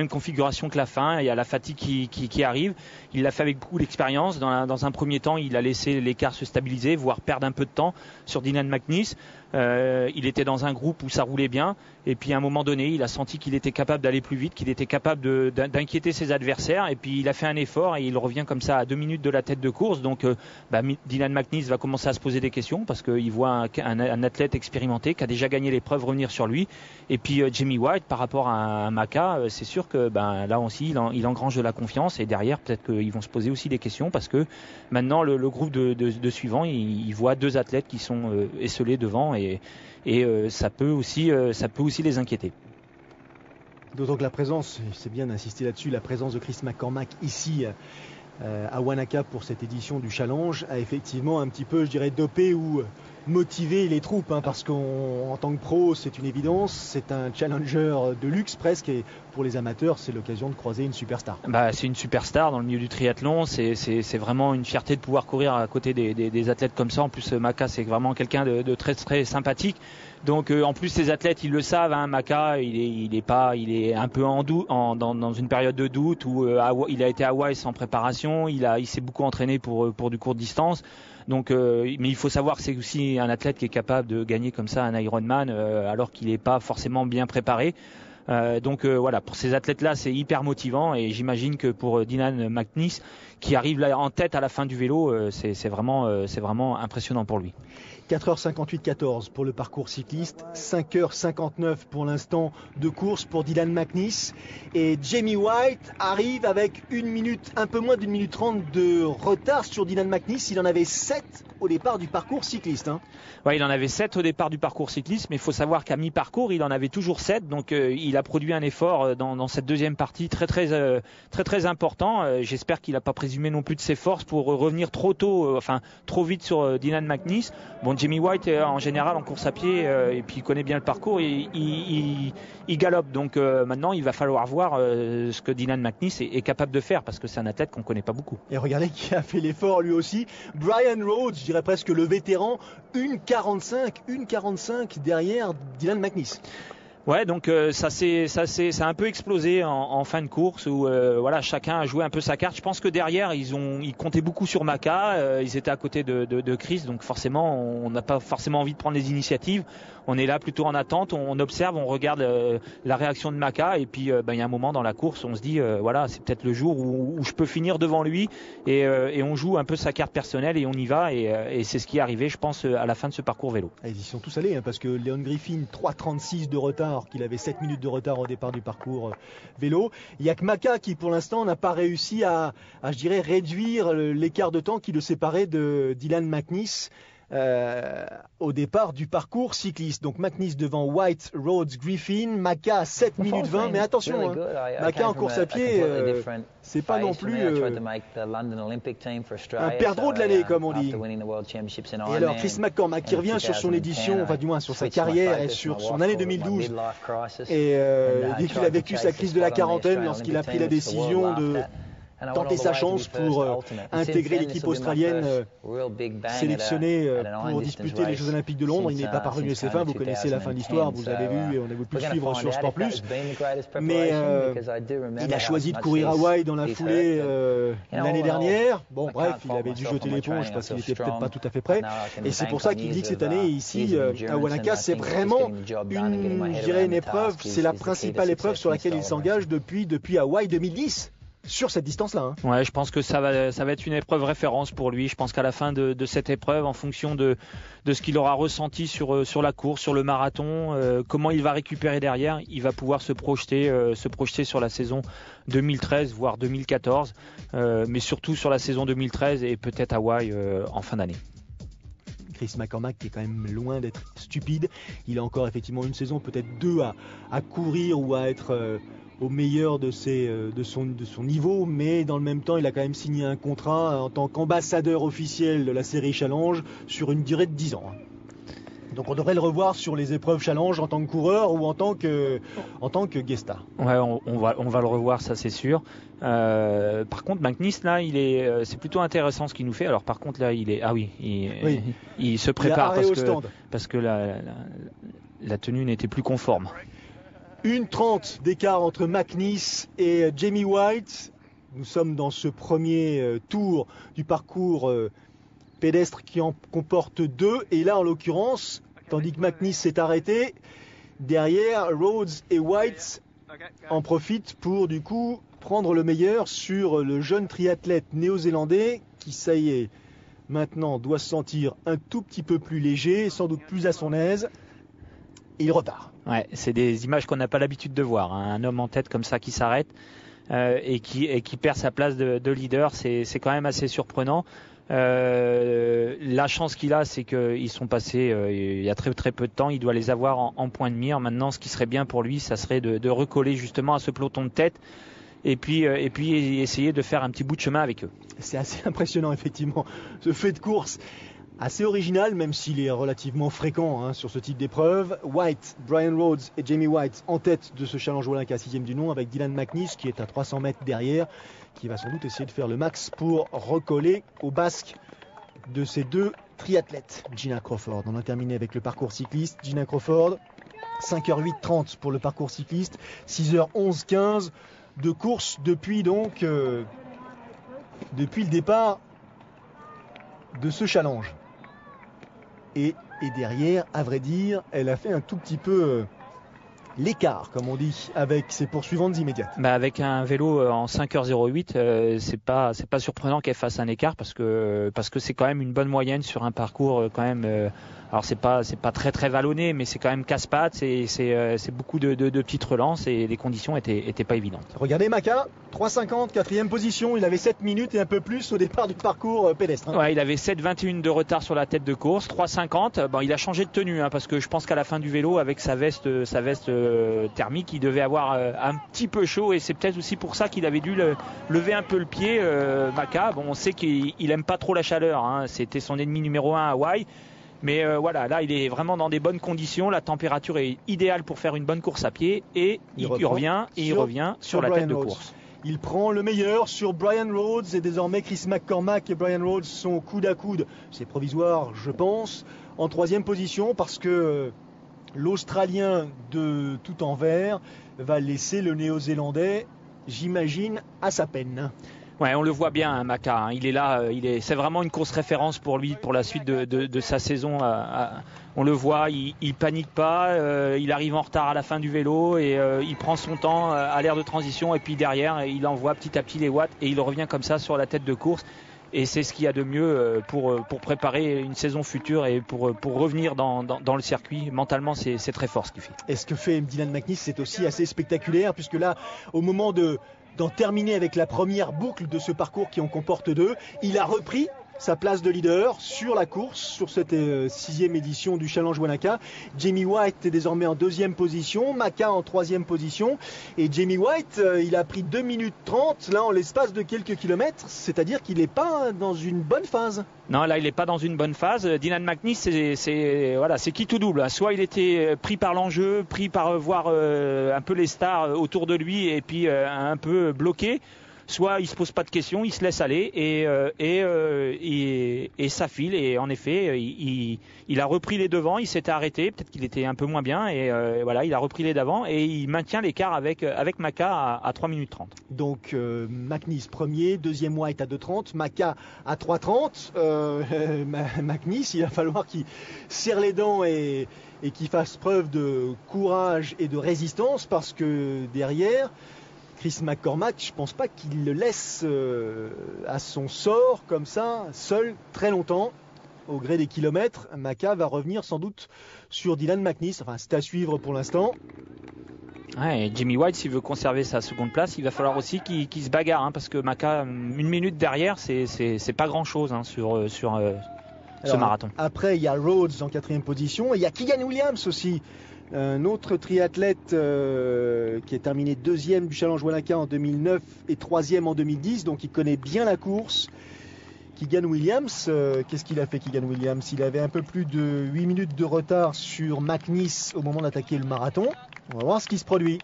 configuration que la fin. Il y a la fatigue qui arrive. Il l'a fait avec beaucoup d'expérience. Dans un premier temps, il a laissé l'écart se stabiliser, voire perdre un peu de temps sur Dylan McNeice. Il était dans un groupe où ça roulait bien, et puis à un moment donné, il a senti qu'il était capable d'aller plus vite, qu'il était capable d'inquiéter ses adversaires, et puis il a fait un effort et il revient comme ça à 2 minutes de la tête de course. Donc Dylan McNeice va commencer à se poser des questions, parce qu'il voit un athlète expérimenté qui a déjà gagné l'épreuve revenir sur lui. Et puis Jamie White, par rapport à Macca, c'est sûr que là aussi il engrange de la confiance, et derrière peut-être qu'ils vont se poser aussi des questions, parce que maintenant le groupe de suivants, il voit 2 athlètes qui sont esselés devant, et ça peut aussi les inquiéter. D'autant que la présence, c'est bien d'insister là-dessus, la présence de Chris McCormack ici à Wanaka pour cette édition du Challenge a effectivement un petit peu, je dirais, dopé ou motivé les troupes, parce qu'en tant que pro, c'est une évidence, c'est un challenger de luxe presque, et pour les amateurs, c'est l'occasion de croiser une superstar. C'est une superstar dans le milieu du triathlon, c'est vraiment une fierté de pouvoir courir à côté des athlètes comme ça. En plus, Macca, c'est vraiment quelqu'un de très très sympathique. Donc en plus, ces athlètes, ils le savent, Macca, il est un peu dans une période de doute où il a été à Hawaï sans préparation, il s'est beaucoup entraîné pour du court distance. Donc, mais il faut savoir que c'est aussi un athlète qui est capable de gagner comme ça un Ironman alors qu'il n'est pas forcément bien préparé. Donc voilà, pour ces athlètes-là, c'est hyper motivant, et j'imagine que pour Dylan McNeice, qui arrive là en tête à la fin du vélo, c'est vraiment impressionnant pour lui. 4h58-14 pour le parcours cycliste, 5h59 pour l'instant de course pour Dylan McNeice, et Jamie White arrive avec un peu moins d'1 minute 30 de retard sur Dylan McNeice. Il en avait 7 au départ du parcours cycliste. Ouais, il en avait 7 au départ du parcours cycliste, mais il faut savoir qu'à mi-parcours, il en avait toujours 7, donc il a produit un effort dans cette deuxième partie très très important. J'espère qu'il n'a pas présumé non plus de ses forces pour revenir trop vite sur Dylan McNeice. Bon, Jamie White, en général, en course à pied, et puis il connaît bien le parcours, il galope. Donc maintenant, il va falloir voir ce que Dylan McNeice est capable de faire, parce que c'est un athlète qu'on ne connaît pas beaucoup. Et regardez qui a fait l'effort lui aussi, Brian Rhodes, je dirais presque le vétéran, 1,45 derrière Dylan McNeice. Ouais, donc ça a un peu explosé en fin de course, où chacun a joué un peu sa carte. Je pense que derrière ils comptaient beaucoup sur Macca, ils étaient à côté de Chris, donc forcément on n'a pas forcément envie de prendre les initiatives. On est là plutôt en attente, on observe, on regarde la réaction de Macca, et puis il y a un moment dans la course, on se dit c'est peut-être le jour où je peux finir devant lui, et on joue un peu sa carte personnelle et on y va, et c'est ce qui est arrivé, je pense, à la fin de ce parcours vélo. Ils y sont tous allés, parce que Leon Griffin, 3,36 de retard, qu'il avait 7 minutes de retard au départ du parcours vélo. Il n'y a que Macca qui pour l'instant n'a pas réussi à réduire l'écart de temps qui le séparait de Dylan McNeice. au départ du parcours cycliste. Donc McNeese devant White, Rhodes, Griffin, Macca à 7 minutes 20, mais attention, Macca en course à pied, c'est pas non plus un perdreau de l'année, comme on dit. Et alors Chris McCormack qui revient sur son édition, enfin du moins sur sa carrière et sur son année 2012, et dès qu'il a vécu sa crise de la quarantaine, lorsqu'il a pris la décision de tenter sa chance pour intégrer l'équipe australienne sélectionnée pour disputer les Jeux Olympiques de Londres. Il n'est pas parvenu à ses fins, vous connaissez la fin de l'histoire, vous avez vu et on a pu suivre sur Sport+. Mais il a choisi de courir à Hawaï dans la foulée l'année dernière. Bon bref, il avait dû jeter l'éponge parce qu'il n'était peut-être pas tout à fait prêt. Et c'est pour ça qu'il dit que cette année ici à Wanaka, c'est vraiment une épreuve, c'est la principale épreuve sur laquelle il s'engage depuis Hawaï 2010. Sur cette distance-là. Ouais, je pense que ça va être une épreuve référence pour lui. Je pense qu'à la fin de cette épreuve, en fonction de ce qu'il aura ressenti sur la course, sur le marathon, comment il va récupérer derrière, il va pouvoir se projeter sur la saison 2013, voire 2014, mais surtout sur la saison 2013 et peut-être Hawaï en fin d'année. Chris McCormack qui est quand même loin d'être stupide. Il a encore effectivement une saison, peut-être deux à courir ou à être au meilleur de son niveau, mais dans le même temps il a quand même signé un contrat en tant qu'ambassadeur officiel de la série Challenge sur une durée de 10 ans. Donc on devrait le revoir sur les épreuves Challenge en tant que coureur ou en tant que guest star. Ouais, on va le revoir, ça c'est sûr. Par contre, McNeese là, c'est plutôt intéressant ce qu'il nous fait. Alors par contre là, il se prépare parce que la tenue n'était plus conforme. 1:30 d'écart entre McNeese et Jamie White. Nous sommes dans ce premier tour du parcours pédestre qui en comporte 2. Et là, en l'occurrence, tandis que McNeese s'est arrêté, derrière, Rhodes et White en profitent pour du coup prendre le meilleur sur le jeune triathlète néo-zélandais qui, ça y est, maintenant doit se sentir un tout petit peu plus léger, sans doute plus à son aise. Et il repart. Ouais, c'est des images qu'on n'a pas l'habitude de voir. Hein. Un homme en tête comme ça qui s'arrête et qui perd sa place de leader, c'est quand même assez surprenant. La chance qu'il a, c'est qu'ils sont passés il y a très très peu de temps. Il doit les avoir en point de mire. Maintenant, ce qui serait bien pour lui, ça serait de recoller justement à ce peloton de tête et puis essayer de faire un petit bout de chemin avec eux. C'est assez impressionnant effectivement, ce fait de course. Assez original, même s'il est relativement fréquent sur ce type d'épreuve. White, Brian Rhodes et Jamie White en tête de ce Challenge Wanaka 6e du nom, avec Dylan McNeese qui est à 300 mètres derrière, qui va sans doute essayer de faire le max pour recoller au basque de ces deux triathlètes. Gina Crawford, on a terminé avec le parcours cycliste. Gina Crawford, 5h08:30 pour le parcours cycliste, 6h11:15 de course depuis le départ de ce challenge. Et derrière, à vrai dire, elle a fait un tout petit peu l'écart, comme on dit, avec ses poursuivantes immédiates. Avec un vélo en 5h08, c'est pas surprenant qu'elle fasse un écart parce que c'est quand même une bonne moyenne sur un parcours quand même. Alors c'est pas très très vallonné, mais c'est quand même casse-pattes, c'est beaucoup de petites relances et les conditions étaient pas évidentes. Regardez Macca, 3,50, 4e position, il avait 7 minutes et un peu plus au départ du parcours pédestre. Ouais, il avait 7,21 de retard sur la tête de course, 3,50. Bon, il a changé de tenue parce que je pense qu'à la fin du vélo, avec sa veste thermique, il devait avoir un petit peu chaud et c'est peut-être aussi pour ça qu'il avait dû lever un peu le pied. Macca, bon, on sait qu'il aime pas trop la chaleur. C'était son ennemi numéro 1 à Hawaï. Mais voilà, là il est vraiment dans des bonnes conditions, la température est idéale pour faire une bonne course à pied et il revient sur la tête de course. Il prend le meilleur sur Brian Rhodes et désormais Chris McCormack et Brian Rhodes sont coude à coude. C'est provisoire, je pense, en 3e position parce que l'Australien de tout en vert va laisser le Néo-Zélandais, j'imagine, à sa peine. Ouais, on le voit bien, Macca. Il est là, c'est vraiment une course référence pour lui pour la suite de sa saison. On le voit, il panique pas, il arrive en retard à la fin du vélo et il prend son temps à l'ère de transition et puis derrière il envoie petit à petit les watts et il revient comme ça sur la tête de course. Et c'est ce qu'il y a de mieux pour préparer une saison future et pour revenir dans le circuit. Mentalement, c'est très fort ce qu'il fait. Et ce que fait Dylan McNeese, c'est aussi assez spectaculaire puisque là, au moment d'en terminer avec la première boucle de ce parcours qui en comporte 2, il a repris sa place de leader sur la course, sur cette 6e édition du Challenge Wanaka. Jamie White est désormais en 2e position, Macca en 3e position. Et Jamie White, il a pris 2 minutes 30 là en l'espace de quelques kilomètres, c'est-à-dire qu'il n'est pas dans une bonne phase. Non, là il n'est pas dans une bonne phase. Dylan McNeice, c'est qui tout double. Soit il était pris par l'enjeu, pris par voir un peu les stars autour de lui et puis un peu bloqué. Soit il se pose pas de questions, il se laisse aller et ça file. Et en effet, il a repris les devants, il s'était arrêté, peut-être qu'il était un peu moins bien et voilà, il a repris les devants et il maintient l'écart avec Macca à 3 minutes 30. Donc McNeice premier, 2e White à 2,30, Macca à 3,30. McNeice, il va falloir qu'il serre les dents et qu'il fasse preuve de courage et de résistance parce que derrière, Chris McCormack, je ne pense pas qu'il le laisse à son sort comme ça, seul, très longtemps. Au gré des kilomètres, Macca va revenir sans doute sur Dylan McNeice. Enfin, c'est à suivre pour l'instant. Ouais, et Jamie White, s'il veut conserver sa seconde place, il va falloir aussi qu'il se bagarre, parce que Macca, 1 minute derrière, c'est pas grand-chose sur ce marathon. Après, il y a Rhodes en 4e position et il y a Keegan Williams aussi. Un autre triathlète qui est terminé 2e du Challenge Wanaka en 2009 et 3e en 2010, donc il connaît bien la course. Keegan Williams, qu'est-ce qu'il a fait Keegan Williams? Il avait un peu plus de 8 minutes de retard sur McNeice au moment d'attaquer le marathon. On va voir ce qui se produit.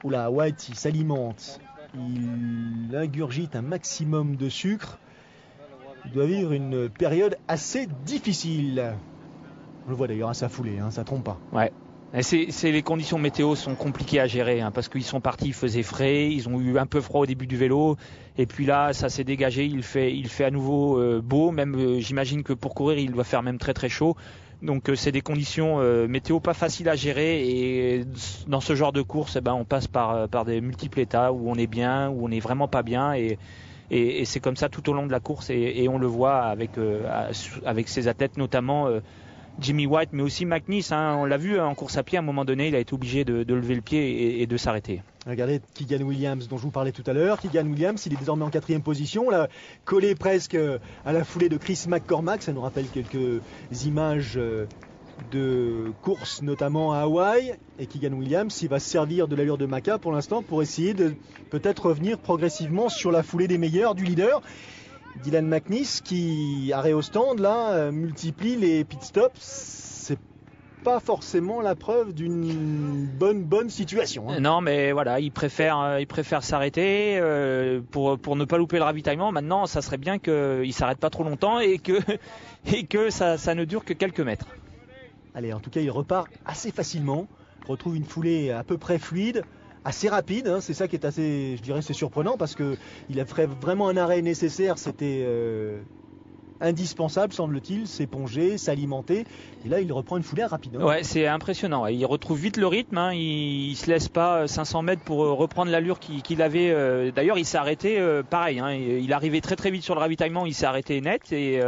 Oula, White, il s'alimente, il ingurgite un maximum de sucre. Il doit vivre une période assez difficile. On le voit d'ailleurs à sa foulée, ça trompe pas. Ouais. Les conditions météo sont compliquées à gérer parce qu'ils sont partis, il faisait frais, ils ont eu un peu froid au début du vélo et puis là ça s'est dégagé, il fait à nouveau beau, même j'imagine que pour courir il doit faire même très très chaud. Donc c'est des conditions météo pas faciles à gérer et dans ce genre de course on passe par des multiples états où on est bien, où on est vraiment pas bien et c'est comme ça tout au long de la course et on le voit avec ces athlètes notamment Jamie White, mais aussi McNeice. On l'a vu en course à pied, à un moment donné, il a été obligé de lever le pied et de s'arrêter. Regardez Keegan Williams, dont je vous parlais tout à l'heure. Keegan Williams, il est désormais en 4e position, là, collé presque à la foulée de Chris McCormack. Ça nous rappelle quelques images de course, notamment à Hawaï. Et Keegan Williams, il va se servir de l'allure de Macca pour l'instant pour essayer de peut-être revenir progressivement sur la foulée des meilleurs du leader. Dylan McNeice qui, arrêt au stand, là, multiplie les pit stops. C'est pas forcément la preuve d'une bonne situation. Non, mais voilà, il préfère s'arrêter pour ne pas louper le ravitaillement. Maintenant, ça serait bien qu'il s'arrête pas trop longtemps et que ça ne dure que quelques mètres. Allez, en tout cas, il repart assez facilement. Retrouve une foulée à peu près fluide. Assez rapide, c'est ça qui est assez, je dirais, c'est surprenant parce qu'il a fait vraiment un arrêt nécessaire, c'était indispensable semble-t-il, s'éponger, s'alimenter, et là il reprend une foulée rapide. Ouais, c'est impressionnant, il retrouve vite le rythme, il se laisse pas 500 mètres pour reprendre l'allure qu'il avait, d'ailleurs il s'est arrêté pareil, il arrivait très très vite sur le ravitaillement, il s'est arrêté net et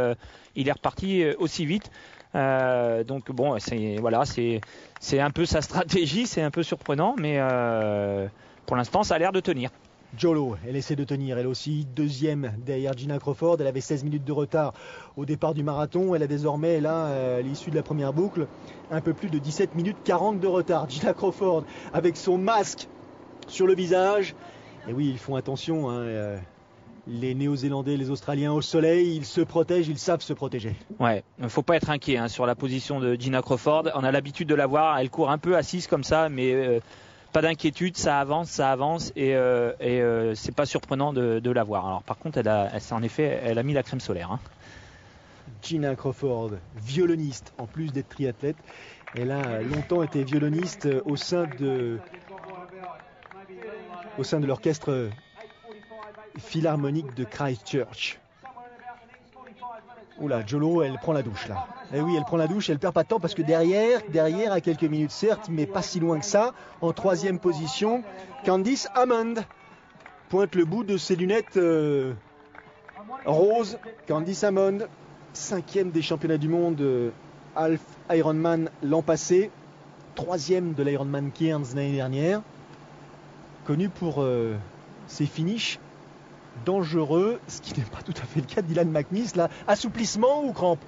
il est reparti aussi vite. Donc bon, c'est un peu sa stratégie, c'est un peu surprenant, mais pour l'instant ça a l'air de tenir. Jolo, elle essaie de tenir, elle aussi 2e derrière Gina Crawford, elle avait 16 minutes de retard au départ du marathon, elle a désormais là à l'issue de la première boucle un peu plus de 17 minutes 40 de retard. Gina Crawford avec son masque sur le visage, et oui ils font attention, les Néo-Zélandais, les Australiens au soleil, ils se protègent, ils savent se protéger. Ouais, il ne faut pas être inquiet sur la position de Gina Crawford. On a l'habitude de la voir, elle court un peu assise comme ça, mais pas d'inquiétude, ça avance et c'est pas surprenant de la voir. Alors par contre, elle a mis la crème solaire. Gina Crawford, violoniste en plus d'être triathlète. Elle a longtemps été violoniste au sein de l'orchestre philharmonique de Christchurch. Oula, Jolo, elle prend la douche là. Eh oui, elle prend la douche, elle perd pas de temps parce que derrière, à quelques minutes certes, mais pas si loin que ça, en 3e position, Candice Hammond pointe le bout de ses lunettes roses. Candice Hammond, 5e des championnats du monde Half Ironman l'an passé, 3e de l'Ironman Cairns l'année dernière, connue pour ses finishes dangereux, ce qui n'est pas tout à fait le cas de Dylan McNeese. Là, assouplissement ou crampe?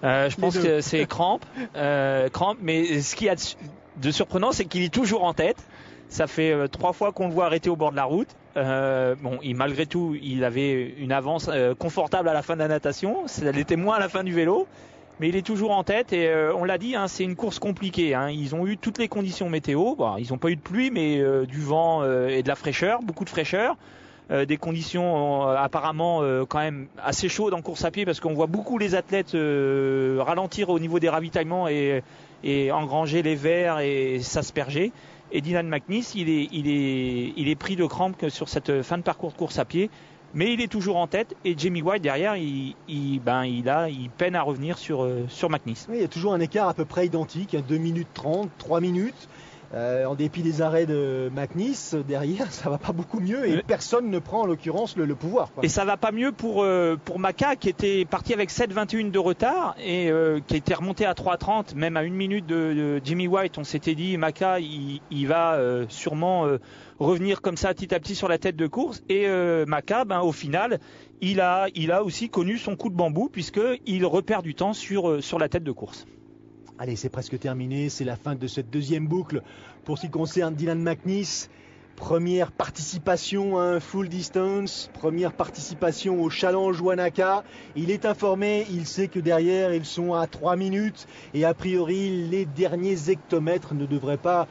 Je pense que c'est crampe, mais ce qu'il y a de surprenant, c'est qu'il est toujours en tête. Ça fait 3 fois qu'on le voit arrêter au bord de la route. Malgré tout, il avait une avance confortable à la fin de la natation. Ça l'était moins à la fin du vélo. Mais il est toujours en tête et on l'a dit, c'est une course compliquée. Ils ont eu toutes les conditions météo. Bon, ils n'ont pas eu de pluie, mais du vent et de la fraîcheur, beaucoup de fraîcheur. Des conditions apparemment quand même assez chaudes en course à pied parce qu'on voit beaucoup les athlètes ralentir au niveau des ravitaillements et engranger les verres et s'asperger. Et Dylan McNeese, il est pris de crampes sur cette fin de parcours de course à pied. Mais il est toujours en tête et Jamie White derrière, il peine à revenir sur McNeese. Oui, il y a toujours un écart à peu près identique, 2 minutes 30, 3 minutes. En dépit des arrêts de McNeese, derrière, ça va pas beaucoup mieux et personne ne prend en l'occurrence le pouvoir. Et ça va pas mieux pour Macca qui était parti avec 7,21 de retard et qui était remonté à 3,30, même à 1 minute de Jimmy White. On s'était dit, Macca, il va sûrement revenir comme ça petit à petit sur la tête de course. Et Macca, au final, il a aussi connu son coup de bambou puisqu'il repère du temps sur la tête de course. Allez, c'est presque terminé, c'est la fin de cette deuxième boucle pour ce qui concerne Dylan McNeese. Première participation à un full distance, première participation au Challenge Wanaka. Il est informé, il sait que derrière ils sont à 3 minutes et a priori les derniers hectomètres ne devraient pas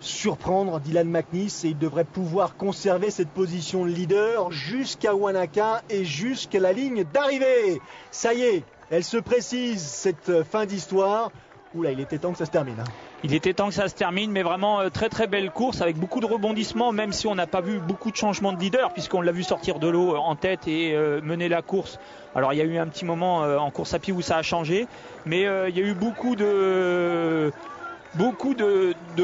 surprendre Dylan McNeese et il devrait pouvoir conserver cette position de leader jusqu'à Wanaka et jusqu'à la ligne d'arrivée. Ça y est, elle se précise, cette fin d'histoire. Oula, il était temps que ça se termine. Il était temps que ça se termine, mais vraiment très très belle course avec beaucoup de rebondissements, même si on n'a pas vu beaucoup de changements de leader, puisqu'on l'a vu sortir de l'eau en tête et mener la course. Alors il y a eu un petit moment en course à pied où ça a changé, mais il y a eu beaucoup de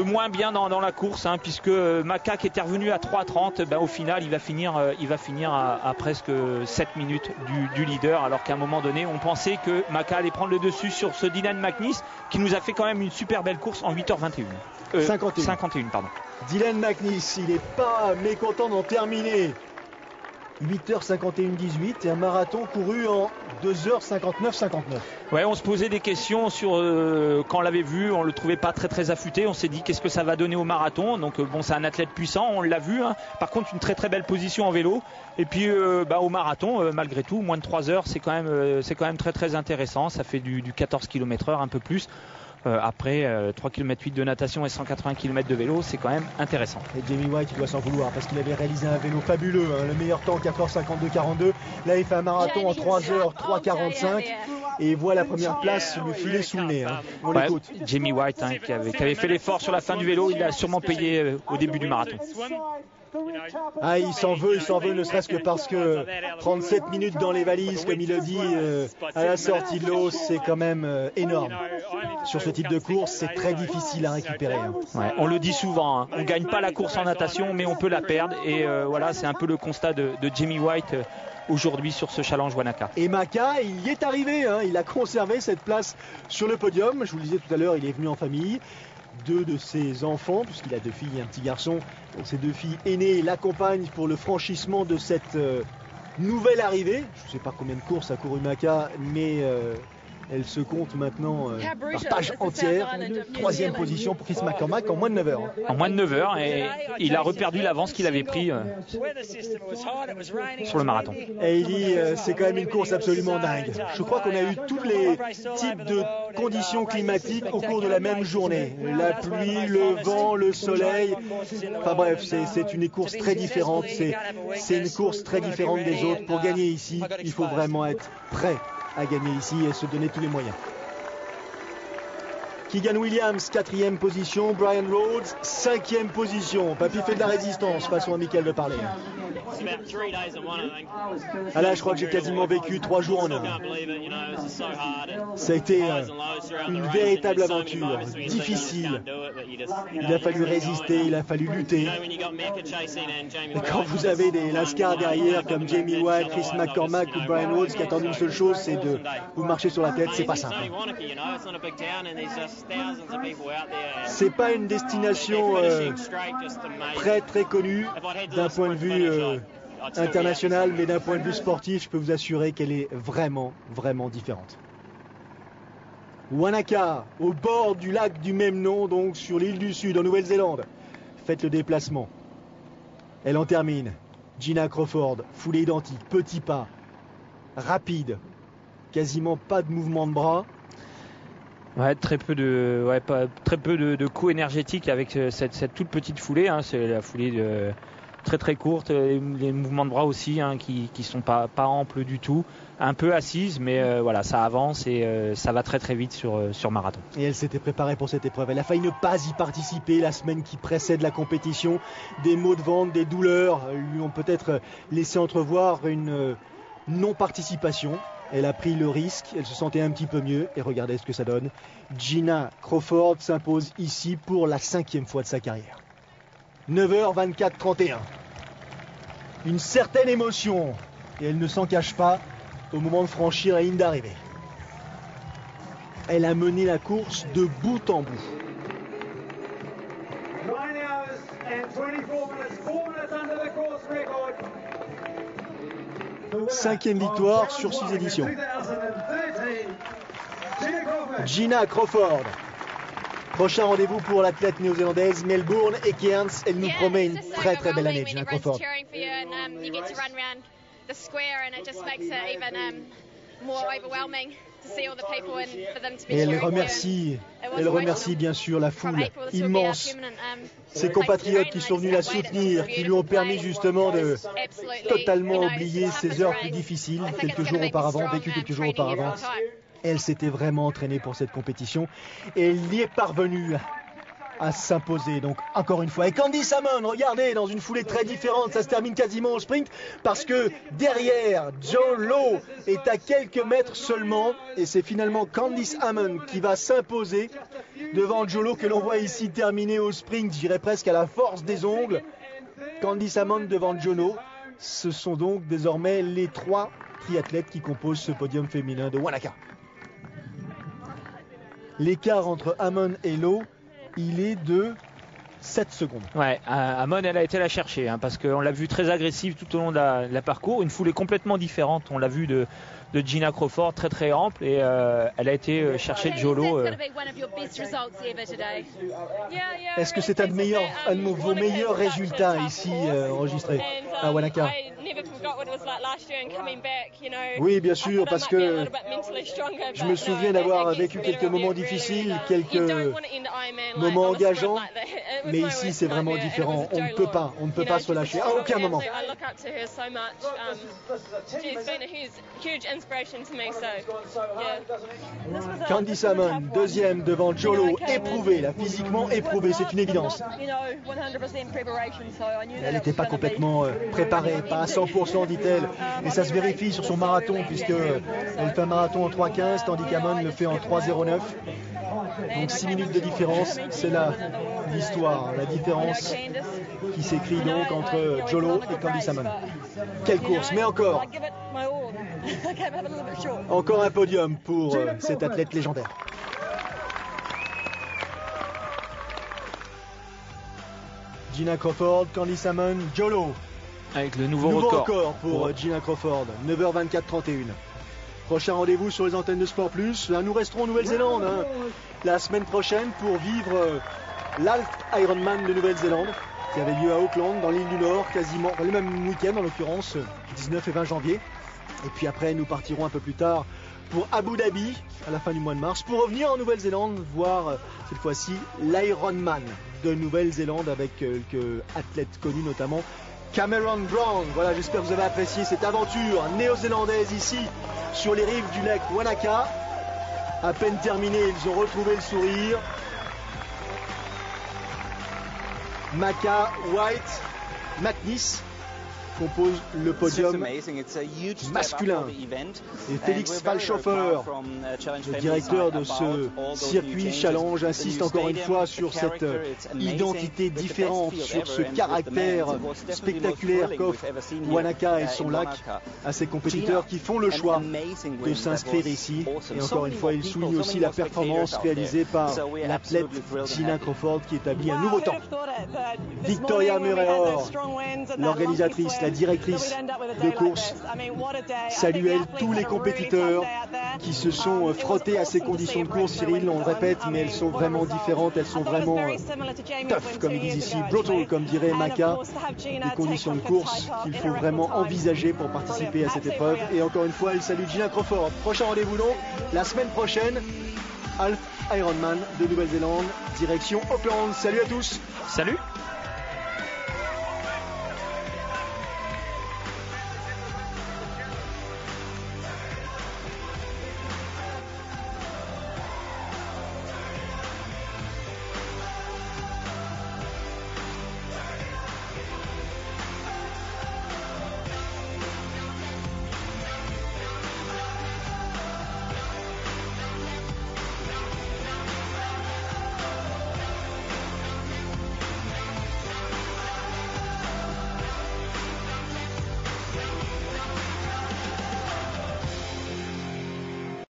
moins bien dans la course, puisque Macca qui était revenu à 3,30, au final il va finir à presque 7 minutes du leader, alors qu'à un moment donné on pensait que Macca allait prendre le dessus sur ce Dylan McNeese qui nous a fait quand même une super belle course en 8h21. 51 pardon. Dylan McNeese, il n'est pas mécontent d'en terminer. 8h51-18 et un marathon couru en 2h59-59. Ouais, on se posait des questions sur quand on l'avait vu, on le trouvait pas très très affûté. On s'est dit qu'est-ce que ça va donner au marathon. Donc c'est un athlète puissant, on l'a vu. Par contre, une très très belle position en vélo. Et puis au marathon, malgré tout, moins de 3 heures, c'est quand même très très intéressant. Ça fait du 14 km/h, un peu plus. Après 3 km 8 de natation et 180 km de vélo, c'est quand même intéressant. Et Jamie White, il doit s'en vouloir parce qu'il avait réalisé un vélo fabuleux, le meilleur temps 14,52,42. Là, il fait un marathon en 3h 3,45 et voit la première place lui filer sous le nez. On l'écoute. Jamie White qui avait fait l'effort sur la fin du vélo, il a sûrement payé au début du marathon. Il s'en veut, ne serait-ce que parce que 37 minutes dans les valises, comme il le dit, à la sortie de l'eau, c'est quand même énorme. Sur ce type de course, c'est très difficile à récupérer. Ouais, on le dit souvent, on ne gagne pas la course en natation, mais on peut la perdre. Et voilà, c'est un peu le constat de Jamie White aujourd'hui sur ce Challenge Wanaka. Et Macca, il y est arrivé, il a conservé cette place sur le podium. Je vous le disais tout à l'heure, il est venu en famille. 2 de ses enfants, puisqu'il a 2 filles et un petit garçon. Donc ces 2 filles aînées l'accompagnent pour le franchissement de cette nouvelle arrivée. Je ne sais pas combien de courses a couru Macca, mais elle se compte maintenant par page entière. 3e position pour Chris McCormack en moins de 9 heures. En moins de 9 heures, et il a reperdu l'avance qu'il avait pris sur le marathon. Et il dit c'est quand même une course absolument dingue. Je crois qu'on a eu tous les types de conditions climatiques au cours de la même journée. La pluie, le vent, le soleil. Enfin bref, c'est une course très différente. C'est une course très différente des autres. Pour gagner ici, il faut vraiment être prêt à gagner ici et se donner tous les moyens. Keegan Williams, 4e position. Brian Rhodes, 5e position. Papy fait de la résistance, façon amicale de parler. Là, je crois que j'ai quasiment vécu 3 jours en un. Ça a été une véritable aventure, difficile. Il a fallu résister, il a fallu lutter. Et quand vous avez des lascars derrière comme Jamie White, Chris McCormack ou Brian Rhodes qui attendent une seule chose, c'est de vous marcher sur la tête, c'est pas simple. C'est pas une destination très très connue d'un point de vue internationale, mais d'un point de vue sportif, je peux vous assurer qu'elle est vraiment, vraiment différente. Wanaka, au bord du lac du même nom, donc sur l'île du Sud, en Nouvelle-Zélande. Faites le déplacement. Elle en termine. Gina Crawford, foulée identique, petit pas, rapide, quasiment pas de mouvement de bras. Ouais, très peu de coups énergétiques avec cette toute petite foulée. Hein. C'est la foulée très très courte, les mouvements de bras aussi qui sont pas amples du tout, un peu assises, mais voilà, ça avance et ça va très très vite sur marathon. Et elle s'était préparée pour cette épreuve. Elle a failli ne pas y participer la semaine qui précède la compétition. Des maux de ventre, des douleurs lui ont peut-être laissé entrevoir une non-participation. Elle a pris le risque, elle se sentait un petit peu mieux et regardez ce que ça donne. Gina Crawford s'impose ici pour la 5e fois de sa carrière. 9h24-31. Une certaine émotion et elle ne s'en cache pas au moment de franchir la ligne d'arrivée. Elle a mené la course de bout en bout. 5e victoire sur 6 éditions. Gina Crawford. Prochain rendez-vous pour l'athlète néo-zélandaise Melbourne et Cairns. Elle nous promet une très très belle année, Gina Crawford. Et elle remercie bien sûr la foule immense, ses compatriotes qui sont venus la soutenir, qui lui ont permis justement de totalement oublier ses heures plus difficiles vécues quelques jours auparavant. Elle s'était vraiment entraînée pour cette compétition et elle y est parvenue à s'imposer. Donc encore une fois. Et Candice Hammond, regardez, dans une foulée très différente, ça se termine quasiment au sprint parce que derrière, Joe Lowe est à quelques mètres seulement et c'est finalement Candice Hammond qui va s'imposer devant Joe Lowe que l'on voit ici terminer au sprint, je dirais presque à la force des ongles. Candice Hammond devant Joe Lowe. Ce sont donc désormais les 3 triathlètes qui composent ce podium féminin de Wanaka. L'écart entre Hammond et Lowe, il est de 7 secondes. Ouais, Hammond, elle a été la chercher parce qu'on l'a vu très agressive tout au long de la parcours. Une foulée complètement différente, on l'a vu de Gina Crawford, très très ample, et elle a été chercher Joe Lowe. Est-ce que c'est un de vos meilleurs résultats ici enregistrés à Wanaka? Oui, bien sûr, parce que je me souviens d'avoir vécu quelques moments difficiles, quelques moments engageants, mais ici c'est vraiment différent. On ne peut pas se relâcher à aucun moment. Candice Hammond, deuxième devant Joe Lowe, éprouvée, là, physiquement éprouvée, c'est une évidence. Elle n'était pas complètement préparée, pas à 100%, dit-elle, et ça se vérifie sur son marathon, puisque elle fait un marathon en 3:15, tandis qu'Hammond le fait en 3:09. Donc 6 minutes de différence, c'est là l'histoire, la différence qui s'écrit donc entre Joe Lowe et Candice Hammond. Quelle course, mais encore un podium pour cet athlète légendaire. Gina Crawford, Candice Hammond, Joe Lowe. Avec le nouveau record pour Gina Crawford, 9h24-31. Prochain rendez-vous sur les antennes de Sport Plus. Là, nous resterons en Nouvelle-Zélande la semaine prochaine pour vivre l'Alt Ironman de Nouvelle-Zélande qui avait lieu à Auckland, dans l'île du Nord, quasiment le même week-end en l'occurrence, 19 et 20 janvier. Et puis après, nous partirons un peu plus tard pour Abu Dhabi à la fin du mois de mars pour revenir en Nouvelle-Zélande voir cette fois-ci l'Ironman de Nouvelle-Zélande avec quelques athlètes connus, notamment Cameron Brown. Voilà, j'espère que vous avez apprécié cette aventure néo-zélandaise ici sur les rives du lac Wanaka. À peine terminé, ils ont retrouvé le sourire. Maka, White, McNish compose le podium masculin. Et Félix Falschoffer, le directeur de ce circuit challenge, insiste encore une fois sur cette identité différente, sur ce caractère spectaculaire qu'offre Wanaka et son lac à ses compétiteurs qui font le choix de s'inscrire ici. Et encore une fois, il souligne aussi la performance réalisée par l'athlète Gina Crawford qui établit un nouveau temps. Victoria Murray, l'organisatrice, la la directrice de course, salue elle tous les compétiteurs qui se sont frottés à ces conditions de course. Cyril, on le répète, mais elles sont vraiment différentes, elles sont vraiment tough, comme ils disent ici, brutal, comme dirait Maka, des conditions de course qu'il faut vraiment envisager pour participer à cette épreuve. Et encore une fois, elle salue Gina Crawford. Prochain rendez-vous donc, la semaine prochaine, Half Ironman de Nouvelle-Zélande, direction Auckland. Salut à tous. Salut.